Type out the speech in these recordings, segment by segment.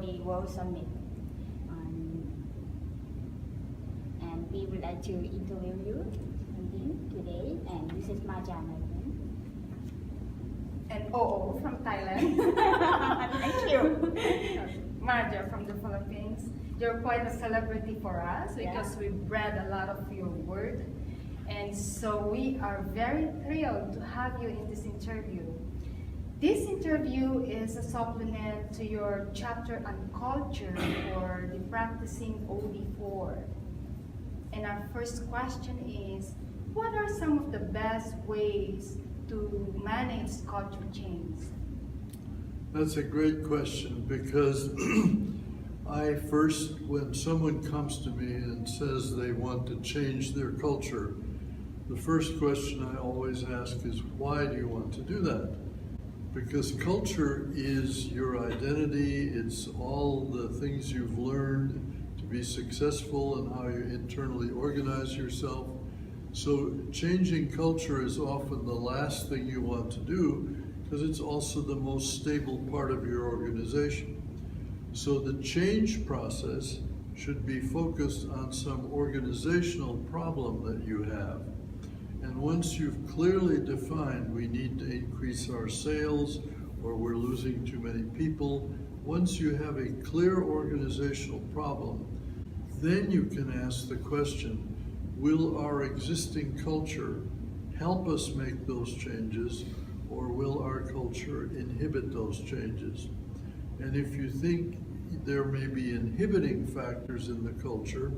OD World Summit. And we would like to interview you today. And this is Maja, my friend. And Oo from Thailand. Thank you. Maja from the Philippines. You're quite a celebrity for us because we've read a lot of your work. And so we are very thrilled to have you in this interview. This interview is a supplement to your chapter on culture for the practicing OD4. And our first question is, what are some of the best ways to manage culture change? That's a great question because when someone comes to me and says they want to change their culture, the first question I always ask is, why do you want to do that? Because culture is your identity, it's all the things you've learned to be successful and how you internally organize yourself. So changing culture is often the last thing you want to do because it's also the most stable part of your organization. So the change process should be focused on some organizational problem that you have. And once you've clearly defined we need to increase our sales or we're losing too many people, once you have a clear organizational problem, then you can ask the question, will our existing culture help us make those changes, or will our culture inhibit those changes? And if you think there may be inhibiting factors in the culture,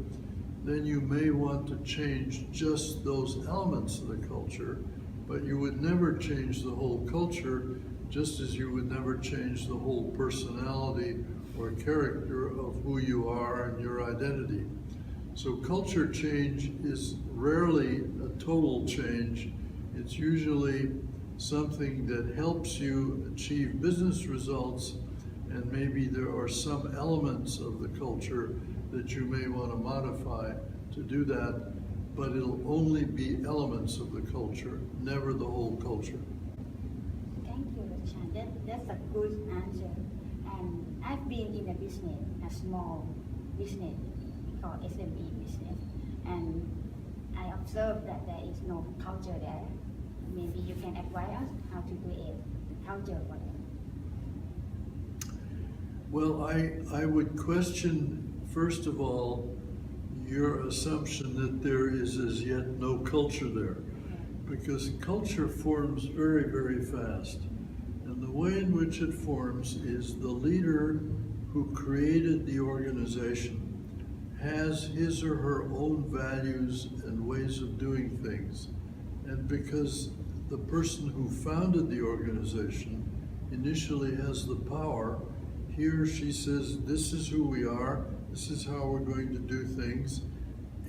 then you may want to change just those elements of the culture, but you would never change the whole culture, just as you would never change the whole personality or character of who you are and your identity. So culture change is rarely a total change. It's usually something that helps you achieve business results, and maybe there are some elements of the culture that you may want to modify to do that, but it'll only be elements of the culture, never the whole culture. Thank you, Richard. That's a good answer. And I've been in a business, a small business, we call SME business, and I observed that there is no culture there. Maybe you can advise us how to create the culture for them. Well, I would question, first of all, your assumption that there is as yet no culture there, because culture forms very, very fast. And the way in which it forms is the leader who created the organization has his or her own values and ways of doing things. And because the person who founded the organization initially has the power, he or she says, this is who we are, this is how we're going to do things.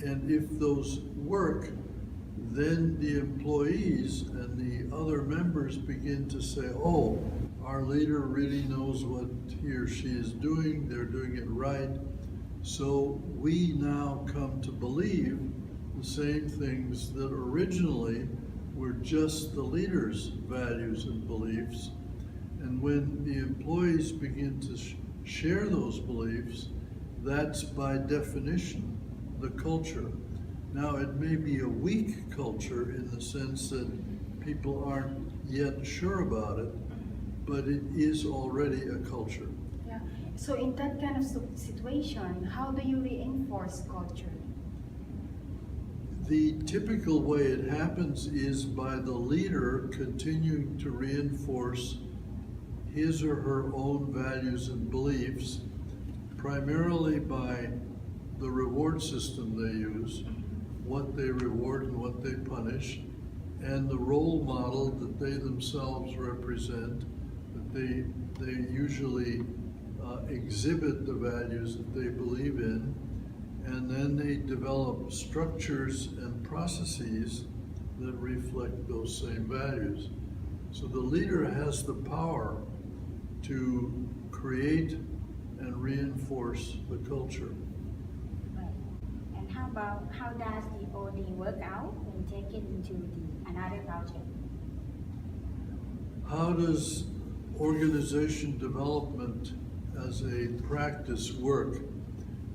And if those work, then the employees and the other members begin to say, oh, our leader really knows what he or she is doing, they're doing it right. So we now come to believe the same things that originally were just the leader's values and beliefs. And when the employees begin to share those beliefs, that's by definition the culture. Now, it may be a weak culture in the sense that people aren't yet sure about it, but it is already a culture. Yeah. So in that kind of situation, how do you reinforce culture? The typical way it happens is by the leader continuing to reinforce his or her own values and beliefs, primarily by the reward system they use, what they reward and what they punish, and the role model that they themselves represent, that they usually exhibit the values that they believe in, and then they develop structures and processes that reflect those same values. So the leader has the power to create and reinforce the culture. Right. And how does the OD work out when taken into another culture? How does organization development as a practice work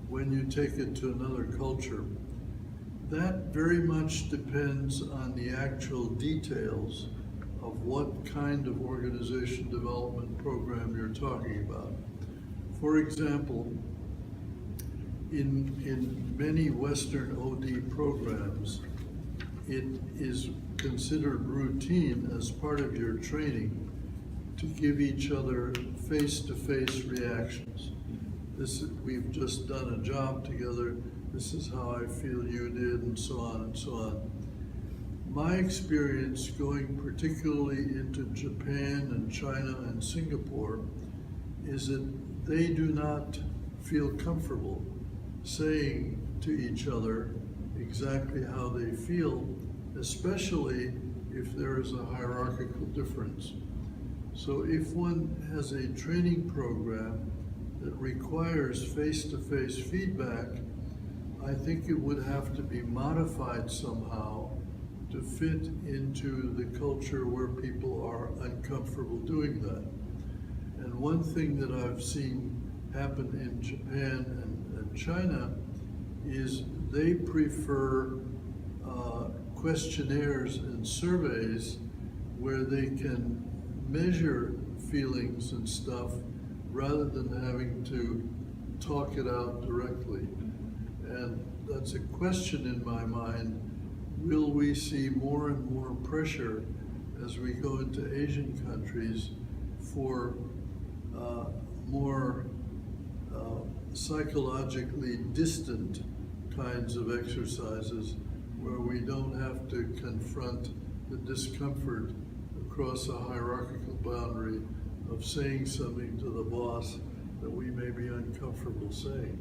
when you take it to another culture, that very much depends on the actual details of what kind of organization development program you're talking about. For example, in many Western OD programs, it is considered routine as part of your training to give each other face-to-face reactions. We've just done a job together, this is how I feel you did, and so on and so on. My experience going particularly into Japan and China and Singapore is that they do not feel comfortable saying to each other exactly how they feel, especially if there is a hierarchical difference. So if one has a training program that requires face-to-face feedback, I think it would have to be modified somehow to fit into the culture where people are uncomfortable doing that. And one thing that I've seen happen in Japan and China is they prefer questionnaires and surveys where they can measure feelings and stuff rather than having to talk it out directly. And that's a question in my mind. Will we see more and more pressure as we go into Asian countries for more psychologically distant kinds of exercises where we don't have to confront the discomfort across a hierarchical boundary of saying something to the boss that we may be uncomfortable saying?